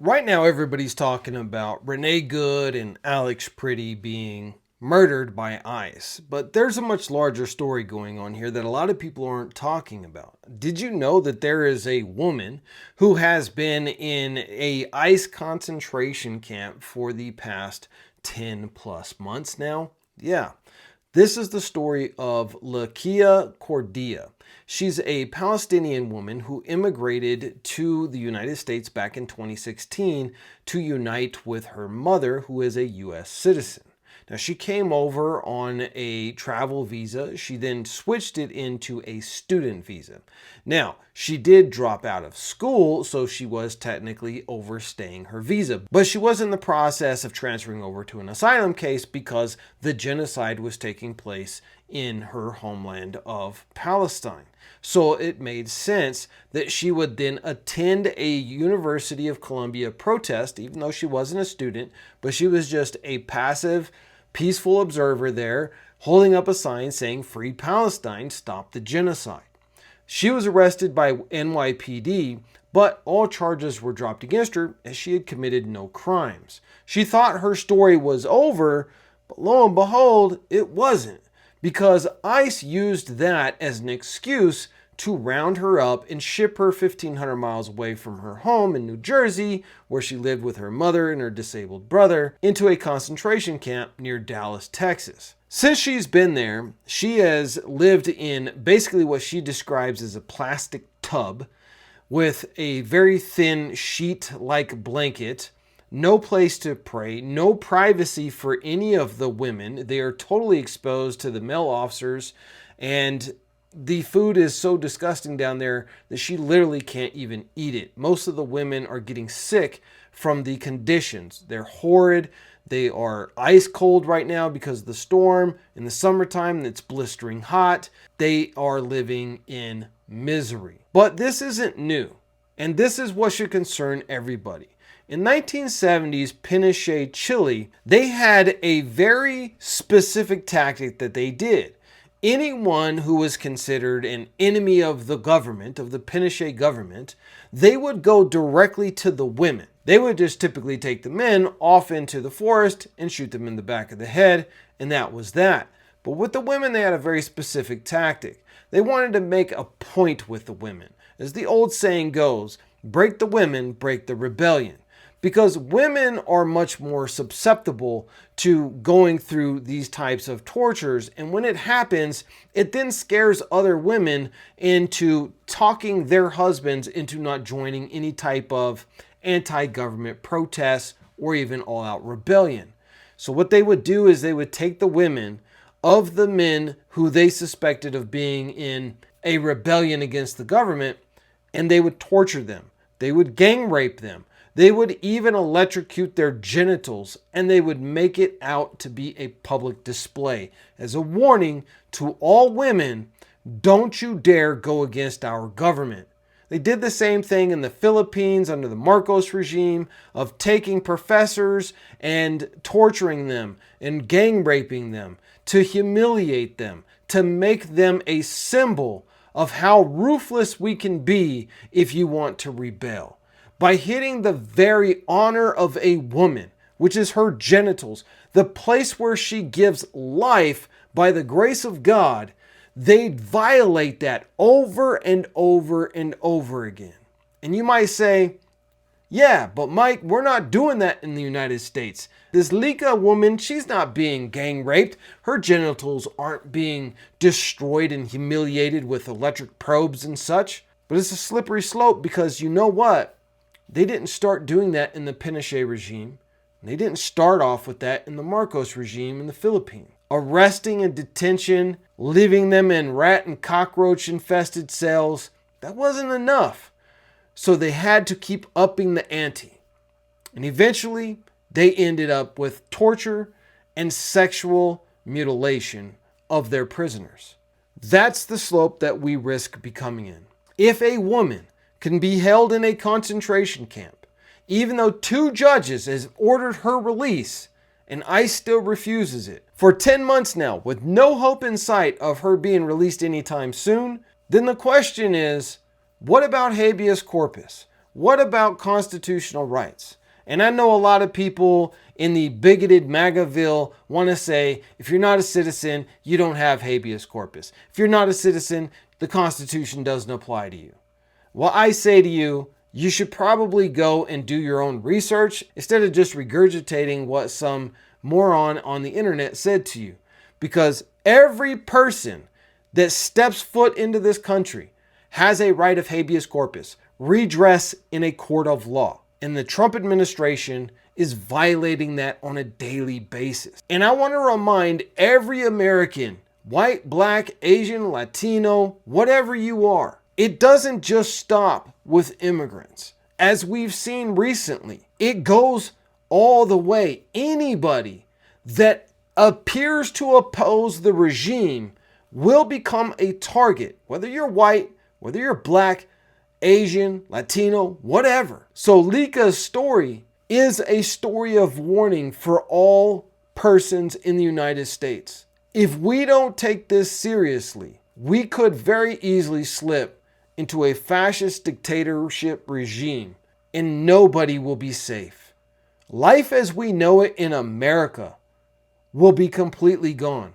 Right now, everybody's talking about Renee Good and Alex Pretty being murdered by ICE. But there's a much larger story going on here that a lot of people aren't talking about. Did you know that there is a woman who has been in a ICE concentration camp for the past 10 plus months now? Yeah. This is the story of Leqaa Kordia. She's a Palestinian woman who immigrated to the United States back in 2016 to unite with her mother, who is a U.S. citizen. Now, she came over on a travel visa. She then switched it into a student visa. Now, she did drop out of school, so she was technically overstaying her visa. But she was in the process of transferring over to an asylum case because the genocide was taking place in her homeland of Palestine. So it made sense that she would then attend a University of Columbia protest, even though she wasn't a student, but she was just a passive, peaceful observer there, holding up a sign saying, "Free Palestine, stop the genocide." She was arrested by NYPD, but all charges were dropped against her as she had committed no crimes. She thought her story was over, but lo and behold, it wasn't, because ICE used that as an excuse to round her up and ship her 1,500 miles away from her home in New Jersey, where she lived with her mother and her disabled brother, into a concentration camp near Dallas, Texas. Since she's been there, she has lived in basically what she describes as a plastic tub with a very thin sheet-like blanket, no place to pray, no privacy for any of the women. They are totally exposed to the male officers, and the food is so disgusting down there that she literally can't even eat it. Most of the women are getting sick from the conditions. They're horrid. They are ice cold right now because of the storm. In the summertime, it's blistering hot. They are living in misery. But this isn't new, and this is what should concern everybody. In 1970s Pinochet Chile, they had a very specific tactic that they did. Anyone who was considered an enemy of the government, of the Pinochet government, they would go directly to the women. They would just typically take the men off into the forest and shoot them in the back of the head, and that was that. But with the women, they had a very specific tactic. They wanted to make a point with the women. As the old saying goes, break the women, break the rebellion. Because women are much more susceptible to going through these types of tortures. And when it happens, it then scares other women into talking their husbands into not joining any type of anti-government protests or even all-out rebellion. So what they would do is they would take the women of the men who they suspected of being in a rebellion against the government, and they would torture them. They would gang rape them. They would even electrocute their genitals, and they would make it out to be a public display as a warning to all women, don't you dare go against our government. They did the same thing in the Philippines under the Marcos regime of taking professors and torturing them and gang raping them to humiliate them, to make them a symbol of how ruthless we can be if you want to rebel. By hitting the very honor of a woman, which is her genitals, the place where she gives life by the grace of God, they violate that over and over and over again. And you might say, yeah, but Mike, we're not doing that in the United States. This Leqaa woman, she's not being gang raped. Her genitals aren't being destroyed and humiliated with electric probes and such. But it's a slippery slope, because you know what? They didn't start doing that in the Pinochet regime. They didn't start off with that in the Marcos regime in the Philippines. Arresting and detention, leaving them in rat and cockroach infested cells, that wasn't enough. So they had to keep upping the ante. And eventually, they ended up with torture and sexual mutilation of their prisoners. That's the slope that we risk becoming in. If a woman can be held in a concentration camp, even though 2 judges have ordered her release, and ICE still refuses it, for 10 months now, with no hope in sight of her being released anytime soon, then the question is, what about habeas corpus? What about constitutional rights? And I know a lot of people in the bigoted MAGAville want to say, if you're not a citizen, you don't have habeas corpus. If you're not a citizen, the Constitution doesn't apply to you. Well, I say to you, you should probably go and do your own research instead of just regurgitating what some moron on the internet said to you. Because every person that steps foot into this country has a right of habeas corpus, redress in a court of law. And the Trump administration is violating that on a daily basis. And I want to remind every American, white, black, Asian, Latino, whatever you are, it doesn't just stop with immigrants. As we've seen recently, it goes all the way. Anybody that appears to oppose the regime will become a target, whether you're white, whether you're black, Asian, Latino, whatever. So Leqaa's story is a story of warning for all persons in the United States. If we don't take this seriously, we could very easily slip into a fascist dictatorship regime and nobody will be safe. Life as we know it in America will be completely gone.